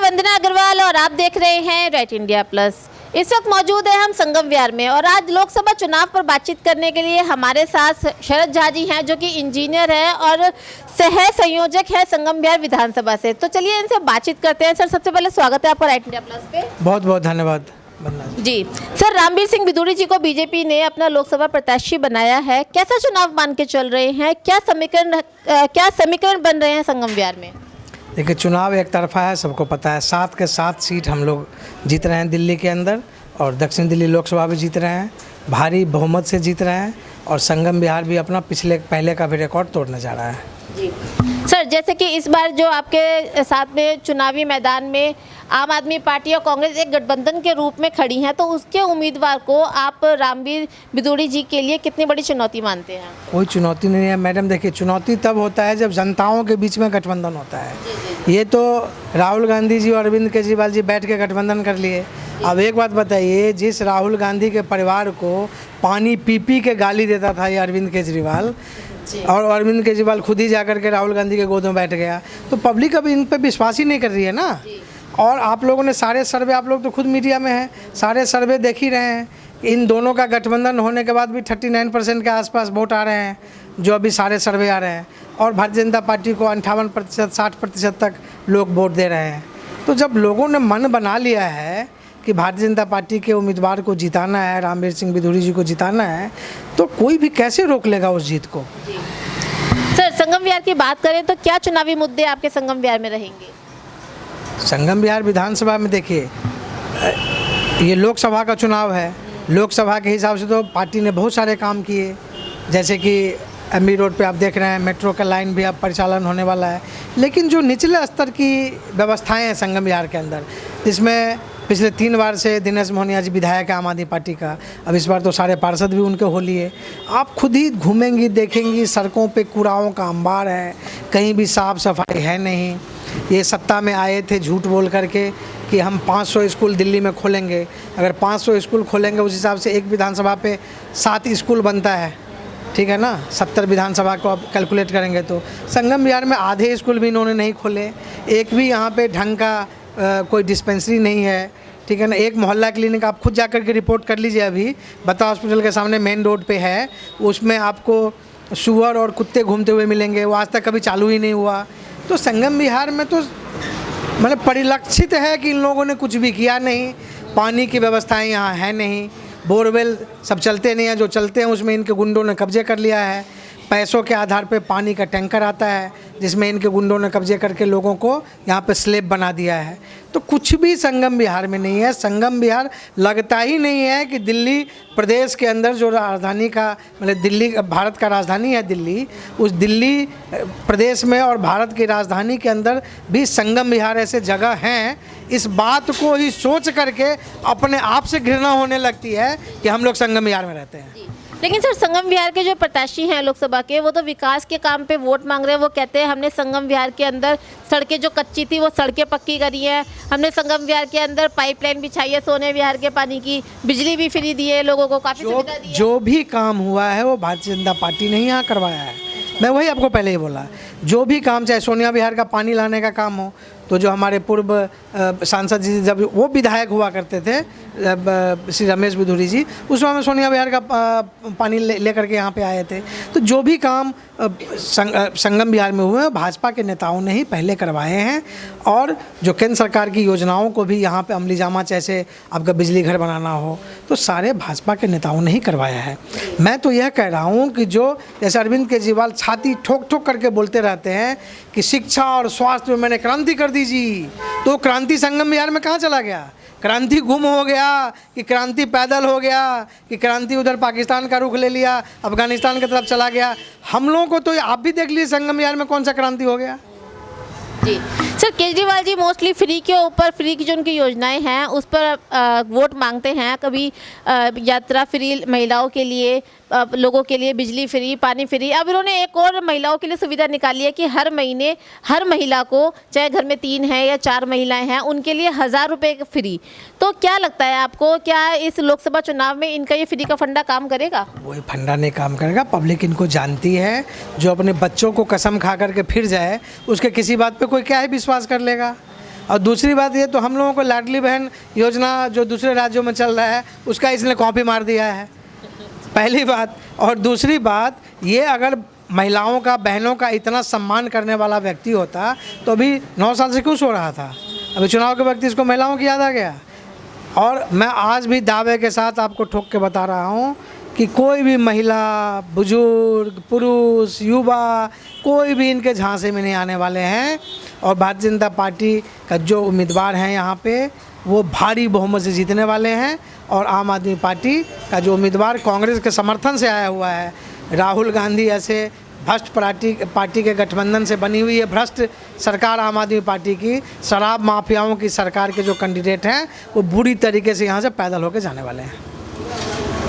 वंदना अग्रवाल और आप देख रहे हैं राइट इंडिया प्लस। इस वक्त मौजूद है हम संगम विहार में और आज लोकसभा चुनाव पर बातचीत करने के लिए हमारे साथ शरद झा जी हैं, जो कि इंजीनियर हैं और सह संयोजक है संगम विहार विधानसभा से। तो चलिए इनसे बातचीत करते हैं। सर, सबसे पहले स्वागत है आपका राइट इंडिया प्लस पे। बहुत बहुत धन्यवाद जी। सर, रामवीर सिंह बिधूड़ी जी को बीजेपी ने अपना लोकसभा प्रत्याशी बनाया है, कैसा चुनाव मान के चल रहे हैं? क्या समीकरण बन रहे हैं संगम विहार में? देखिए, चुनाव एक तरफा है, सबको पता है। 7 के 7 सीट हम लोग जीत रहे हैं दिल्ली के अंदर, और दक्षिण दिल्ली लोकसभा भी जीत रहे हैं, भारी बहुमत से जीत रहे हैं, और संगम विहार भी अपना पहले का भी रिकॉर्ड तोड़ने जा रहा है। जी सर, जैसे कि इस बार जो आपके साथ में चुनावी मैदान में आम आदमी पार्टी और कांग्रेस एक गठबंधन के रूप में खड़ी हैं, तो उसके उम्मीदवार को आप रामवीर बिधूड़ी जी के लिए कितनी बड़ी चुनौती मानते हैं? कोई चुनौती नहीं है मैडम। देखिए, चुनौती तब होता है जब जनताओं के बीच में गठबंधन होता है। ये तो राहुल गांधी जी और अरविंद केजरीवाल जी बैठ के गठबंधन कर लिए। अब एक बात बताइए, जिस राहुल गांधी के परिवार को पानी पी पी के गाली देता था ये अरविंद केजरीवाल, और अरविंद केजरीवाल खुद ही जाकर के राहुल गांधी के गोद में बैठ गया, तो पब्लिक अब इन पे विश्वास ही नहीं कर रही है ना। और आप लोगों ने सारे सर्वे, आप लोग तो खुद मीडिया में हैं, सारे सर्वे देख ही रहे हैं। इन दोनों का गठबंधन होने के बाद भी 39% के आसपास वोट आ रहे हैं, जो अभी सारे सर्वे आ रहे हैं, और भारतीय जनता पार्टी को 58% 60% तक लोग वोट दे रहे हैं। तो जब लोगों ने मन बना लिया है कि भारतीय जनता पार्टी के उम्मीदवार को जिताना है, रामवीर सिंह बिधूड़ी जी को जिताना है, तो कोई भी कैसे रोक लेगा उस जीत को। सर, संगम विहार की बात करें तो क्या चुनावी मुद्दे आपके संगम विहार में रहेंगे? संगम विहार विधानसभा में देखिए, ये लोकसभा का चुनाव है। लोकसभा के हिसाब से तो पार्टी ने बहुत सारे काम किए, जैसे कि एमबी रोड पे आप देख रहे हैं मेट्रो का लाइन भी अब परिचालन होने वाला है। लेकिन जो निचले स्तर की व्यवस्थाएं हैं संगम विहार के अंदर, जिसमें पिछले 3 बार से दिनेश मोहनिया जी विधायक है आम आदमी पार्टी का, अब इस बार तो सारे पार्षद भी उनके हो लिए। आप खुद ही घूमेंगी, देखेंगी, सड़कों पे कूड़ाओं का अंबार है, कहीं भी साफ़ सफाई है नहीं। ये सत्ता में आए थे झूठ बोल करके कि हम 500 स्कूल दिल्ली में खोलेंगे। अगर 500 स्कूल खोलेंगे, उस हिसाब से एक विधानसभा पे 7 स्कूल बनता है, ठीक है ना। 70 विधानसभा को आप कैलकुलेट करेंगे तो संगम विहार में आधे स्कूल भी इन्होंने नहीं खोले। एक भी यहाँ पे ढंग का कोई डिस्पेंसरी नहीं है, ठीक है ना। एक मोहल्ला क्लिनिक आप खुद जाकर के रिपोर्ट कर लीजिए, अभी बता हॉस्पिटल के सामने मेन रोड पे है, उसमें आपको सूअर और कुत्ते घूमते हुए मिलेंगे, वो आज तक कभी चालू ही नहीं हुआ। तो संगम विहार में तो मतलब परिलक्षित है कि इन लोगों ने कुछ भी किया नहीं। पानी की व्यवस्थाएं यहाँ है नहीं, बोरवेल सब चलते नहीं हैं, जो चलते हैं उसमें इनके गुंडों ने कब्जे कर लिया है। पैसों के आधार पे पानी का टैंकर आता है, जिसमें इनके गुंडों ने कब्जे करके लोगों को यहाँ पे स्लेब बना दिया है। तो कुछ भी संगम विहार में नहीं है। संगम विहार लगता ही नहीं है कि दिल्ली प्रदेश के अंदर जो राजधानी का मतलब दिल्ली भारत का राजधानी है दिल्ली, उस दिल्ली प्रदेश में और भारत की राजधानी के अंदर भी संगम विहार ऐसे जगह हैं। इस बात को ही सोच करके अपने आप से घृणा होने लगती है कि हम लोग संगम विहार में रहते हैं। लेकिन सर, संगम विहार के जो प्रत्याशी हैं लोकसभा के, वो तो विकास के काम पे वोट मांग रहे हैं। वो कहते हैं हमने संगम विहार के अंदर सड़कें जो कच्ची थी वो सड़कें पक्की करी हैं, हमने संगम विहार के अंदर पाइपलाइन बिछाई है, सोने विहार के पानी की, बिजली भी फ्री दी है, लोगों को काफ़ी सुविधा दी है। जो भी काम हुआ है वो भारतीय जनता पार्टी ने यहाँ करवाया है। मैं वही आपको पहले ही बोला, जो भी काम, चाहे सोनिया विहार का पानी लाने का काम हो, तो जो हमारे पूर्व सांसद जी जब वो विधायक हुआ करते थे, श्री रमेश बिधूड़ी जी, उस समय सोनिया विहार का पानी ले करके यहाँ पे आए थे। तो जो भी काम संगम विहार में हुए भाजपा के नेताओं ने ही पहले करवाए हैं, और जो केंद्र सरकार की योजनाओं को भी यहाँ पे अमली जामा, जैसे आपका बिजली घर बनाना हो, तो सारे भाजपा के नेताओं ने ही करवाया है। मैं तो यह कह रहा हूँ कि जो जैसे अरविंद केजरीवाल छाती ठोक ठोक करके बोलते रहते हैं कि शिक्षा और स्वास्थ्य में मैंने क्रांति कर दी जी, तो क्रांति संगम विहार में कहाँ चला गया? क्रांति गुम हो गया कि क्रांति पैदल हो गया कि क्रांति उधर पाकिस्तान का रुख ले लिया, अफगानिस्तान की तरफ चला गया? हम लोगों को तो आप भी देख लीजिए संगम विहार में कौन सा क्रांति हो गया। जी sir, Kejriwal ji mostly free के ऊपर, फ्री की जो उनकी योजनाएं हैं उस पर वोट मांगते हैं। कभी यात्रा फ्री महिलाओं के लिए, लोगों के लिए बिजली फ्री, पानी फ्री। अब इन्होंने एक और महिलाओं के लिए सुविधा निकाली है कि हर महीने हर महिला को, चाहे घर में 3 है या 4 महिलाएं हैं, उनके लिए 1000 रुपये फ्री। तो क्या लगता है आपको, क्या इस लोकसभा चुनाव में इनका ये फ्री का फंडा काम करेगा? वही फंडा नहीं काम करेगा। पब्लिक इनको जानती है। जो अपने बच्चों को कसम खा करके फिर जाए, उसके किसी बात पे कोई क्या ही विश्वास कर लेगा। और दूसरी बात ये तो हम लोगों को लाडली बहन योजना जो दूसरे राज्यों में चल रहा है उसका इसने कॉपी मार दिया है, पहली बात। और दूसरी बात ये, अगर महिलाओं का, बहनों का इतना सम्मान करने वाला व्यक्ति होता तो अभी 9 साल से क्यों सो रहा था? अभी चुनाव के वक्त इसको महिलाओं की याद आ गया। और मैं आज भी दावे के साथ आपको ठोक के बता रहा हूँ कि कोई भी महिला, बुजुर्ग, पुरुष, युवा, कोई भी इनके झांसे में नहीं आने वाले हैं। और भारतीय जनता पार्टी का जो उम्मीदवार हैं यहाँ पे वो भारी बहुमत से जीतने वाले हैं। और आम आदमी पार्टी का जो उम्मीदवार कांग्रेस के समर्थन से आया हुआ है, राहुल गांधी ऐसे भ्रष्ट पार्टी के गठबंधन से बनी हुई है भ्रष्ट सरकार आम आदमी पार्टी की, शराब माफियाओं की सरकार के जो कैंडिडेट हैं वो बुरी तरीके से यहाँ से पैदल होकर जाने वाले हैं।